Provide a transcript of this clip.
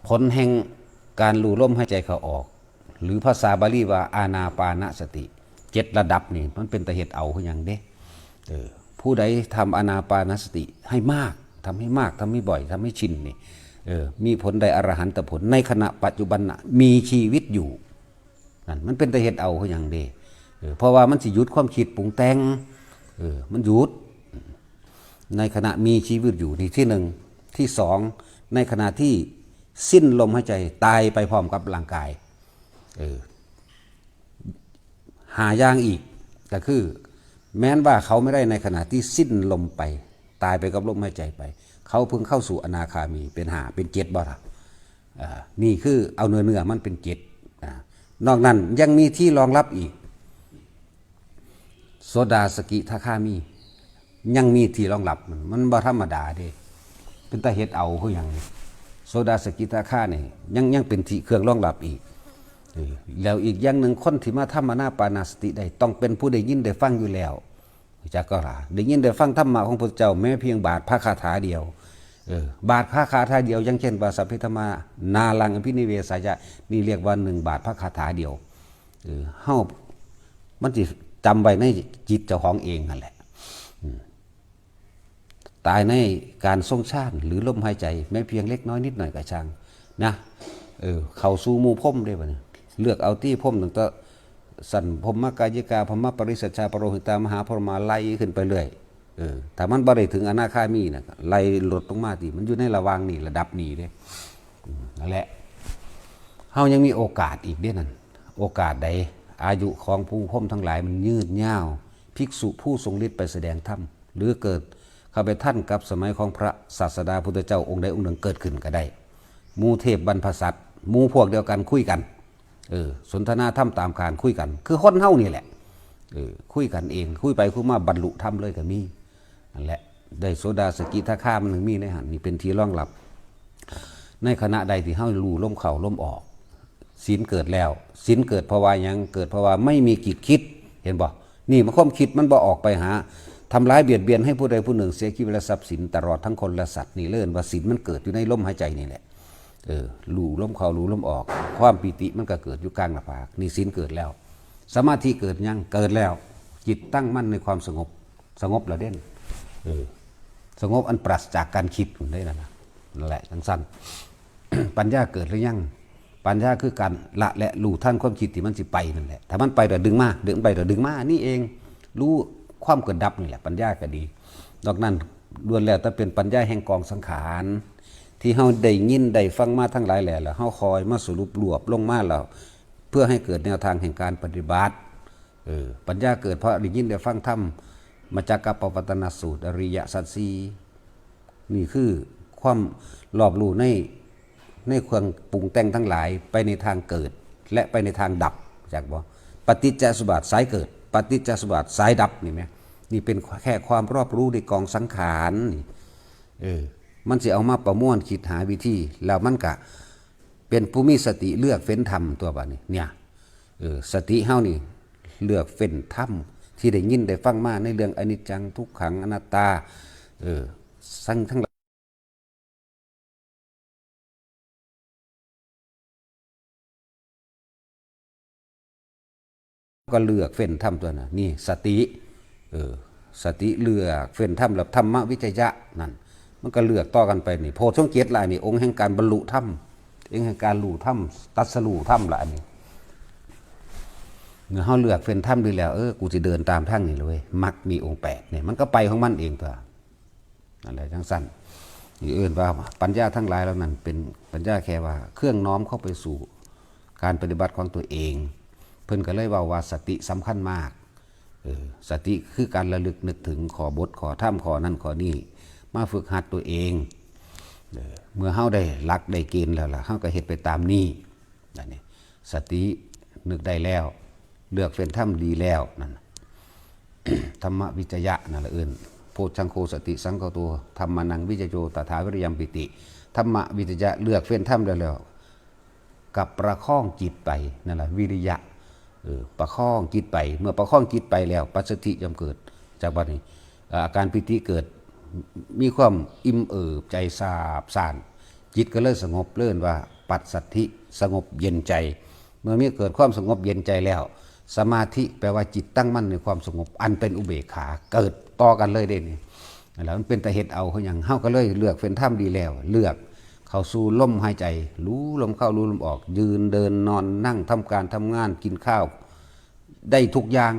ผลแห่งการรู้ลมหายใจเขาออกหรือภาษาบาลีว่าอานาปานสติ7 ระดับนี่มันเป็นตะเหตุเอาคืออย่างเด้ผู้ใดทำอานาปานสติให้มากทำให้มากทำให้บ่อยทำให้ชินนี่มีผลใดอรหันตผลในขณะปัจจุบันมีชีวิตอยู่นั่นมันเป็นตะเหตุเอาคืออย่างเด้เพราะว่ามันสิหยุดความคิดปรุงแต่งมันหยุดในขณะมีชีวิตอยู่นี่ที่หนึ่งที่สองในขณะที่สิ้นลมหายใจตายไปพร้อมกับร่างกายหาอย่างอีกก็คือแม้นว่าเขาไม่ได้ในขณะที่สิ้นลมไปตายไปกับลมหายใจไปเขาเพิ่งเข้าสู่อนาคามีเป็นหาเป็น7บ่ล่ะนี่คือเอาเนื้อมันเป็น7นอกนั้นยังมีที่รองรับอีกโสดาสกิทาคามียังมีที่รองรับมันบ่ธรรมดาเด้เป็นตาเฮ็ดเอาคืออย่างโสดาสกิทาคาเนี่ยยังเป็นที่เครื่องรองรับอีกแล้วอีกอย่างหนึ่งคนที่มาทำอานาปานสติได้ต้องเป็นผู้ได้ยินได้ฟังอยู่แล้วจักก็ล่ะได้ยินได้ฟังธรรมะของพระเจ้าแม้เพียงบาทพระคาถาเดียวบาทพระคาถาเดียวอย่างเช่นว่าสัพพิธรรมานาลังอภินิเวสายะนี่เรียกว่า1 บาทพระคาถาเดียวเฮามันสิจำไว้ในจิตเจ้าของเองนั่นแหละตายในการทรงชาติหรือลมหายใจแม้เพียงเล็กน้อยนิดหน่อยก็ช่างนะเข้าสู่หมู่พรหมได้บ่เนี่ยเลือกเอาที่พรหมตั้งแต่สันพรหมกายกาพรหมปริสัชชาปโรหิตามหาพรหมาไล่ขึ้นไปเรื่อยถ้ามันบ่ได้ถึงอนาคามีนะไล่ลดลงมาติมันอยู่ในระหว่างนี่ระดับนี้เด้นั่นแหละเฮายังมีโอกาสอีกเด้นั่นโอกาสใดอายุของผู้พรหมทั้งหลายมันยืดยาวภิกษุผู้ทรงฤทธิ์ไปแสดงธรรมหรือเกิดเข้าไปท่านกับสมัยของพระศาสดาพุทธเจ้าองค์ใดองค์หนึ่งเกิดขึ้นก็ได้หมู่เทพบรรพสัตว์หมู่พวกเดียวกันคุยกันสนทนาธรรมตามการคุยกันคือคนเฮานี่แหละคุยกันเองคุยไปคุยมาบรรลุธรรมเลยก็มีนั่นแหละได้โสดาสกิทาคามันถึงมีในหันนี่เป็นที่รองรับในขณะใดที่เฮารู้ลมเข้าลมออกศีลเกิดแล้วศีลเกิดเพราะว่ายังเกิดเพราะว่าไม่มีกิจคิดเห็นบ่นี่มันความคิดมันบ่ออกไปหาทำร้ายเบียดเบียนให้ผู้ใดผู้หนึ่งเสียชีวิตและทรัพย์สินตลอดทั้งคนและสัตว์นี่เลื่อนว่าศีลมันเกิดอยู่ในลมหายใจนี่แหละรู้ลมเข้ารู้ลมออกความปิติมันก็เกิดอยู่กลางหน้าผากนี่ศีลเกิดแล้วสมาธิเกิดยังเกิดแล้วจิตตั้งมั่นในความสงบแล้วเด่นสงบอันปราศจากการคิดได้นั่นแหละทั้งสั้น ปัญญาเกิดหรือยังปัญญาคือการละและรู้ท่านความคิดที่มันสิไปนั่นแหละถ้ามันไปเดี๋ยวดึงมานี่เองรู้ความเกิดดับนี่แหละปัญญาก็ดีนอกนั้นล้วนแล้วแต่เป็นปัญญาแห่งกองสังขารที่เฮาได้ยินได้ฟังมาทั้งหลายแหล่แล้วเฮาคอยมาสรุปรวบลงมาแล้วเพื่อให้เกิดแนวทางแห่งการปฏิบัติปัญญาเกิดเพราะได้ยินได้ฟังธรรมมาจากกัปปวัตตนสูตรอริยสัจสี่นี่คือความรอบรู้ในเครื่องปรุงแต่งทั้งหลายไปในทางเกิดและไปในทางดับจากบ่ปฏิจจสมุปบาทสายเกิดปฏิจจสมุปบาทสายดับนี่ไหมนี่เป็นแค่ความรอบรู้ในกองสังขารมันจะเอามาประมวลคิดหาวิธีแล้วมันก็เป็นผู้มีสติเลือกเฟ้นธรรมตัวบัดนี้เนี่ยสติเฮานี่เลือกเฟ้นธรรมที่ได้ยินได้ฟังมาในเรื่องอนิจจังทุกขังอนัตตาทั้งก็เลือกเฟ้นธรรมตัวน่ะนี่สติสติเลือกเฟ้นธรรมแล้วธรรมวิจยะนั่นมันก็เลือกต่อกันไปนี่โพชฌงค์เจ็ดลายนี่องค์แห่งการบรรลุธรรมองค์แห่งการรู้ธรรมตัดสรู้ธรรมละอันนี้เมื่อเฮาเลือกเฟ้นธรรมดีแล้วกูจะเดินตามทางนี่เลยมรรคมีองค์8เนี่ยมันก็ไปของมันเองตัวนั่นแหละจังสั้นนี่ว่าปัญญาทั้งหลายแล้วนั่นเป็นปัญญาแค่ว่าเครื่องน้อมเข้าไปสู่การปฏิบัติของตัวเองเพิ่นก็เลยว่าสติสำคัญมากสติคือการระลึกนึกถึงขอบทขอธรรมขอนั่นขอนี่มาฝึกหัดตัวเองเมื่อเฮาได้หลักได้เกณฑ์แล้วล่ะเฮาก็เฮ็ดไปตามนี้นั่นนี่สตินึกได้แล้วเลือกเฟ้นธรรมดีแล้วนั่น ธรรมวิจยะนั่นละโพชังโคสติสังฆโตธรรมานังวิจโยตถาวิริยมปิติธรรมวิจยะเลือกเฟ้นธรรมได้แล้วกับประคองจิตไปนั่นแหละวิริยะประคองจิตไปเมื่อประคองจิตไปแล้วปัสสติย่อมเกิดจากบัดนี้อาการปิติเกิดมีความอิ่มเอิบใจซาบซ่านจิตก็เริ่มสงบเลื่อนว่า ปัสสัทธิสงบเย็นใจ เมื่อมีเกิดความสงบเย็นใจแล้วสมาธิแปลว่าจิตตั้งมั่นในความสงบอันเป็นอุเบกขาเกิดต่อกันเลยเด่นแล้วมันเป็นตะเฮ็ดเอาเขาอย่างเฮาก็เลยเลือกเป็นถ้ำดีแล้วเลือกเข้าสู่ลมหายใจรู้ลมเข้ารู้ลมออกยืนเดินนอนนั่งทำการทำงานกินข้าวได้ทุกอย่าง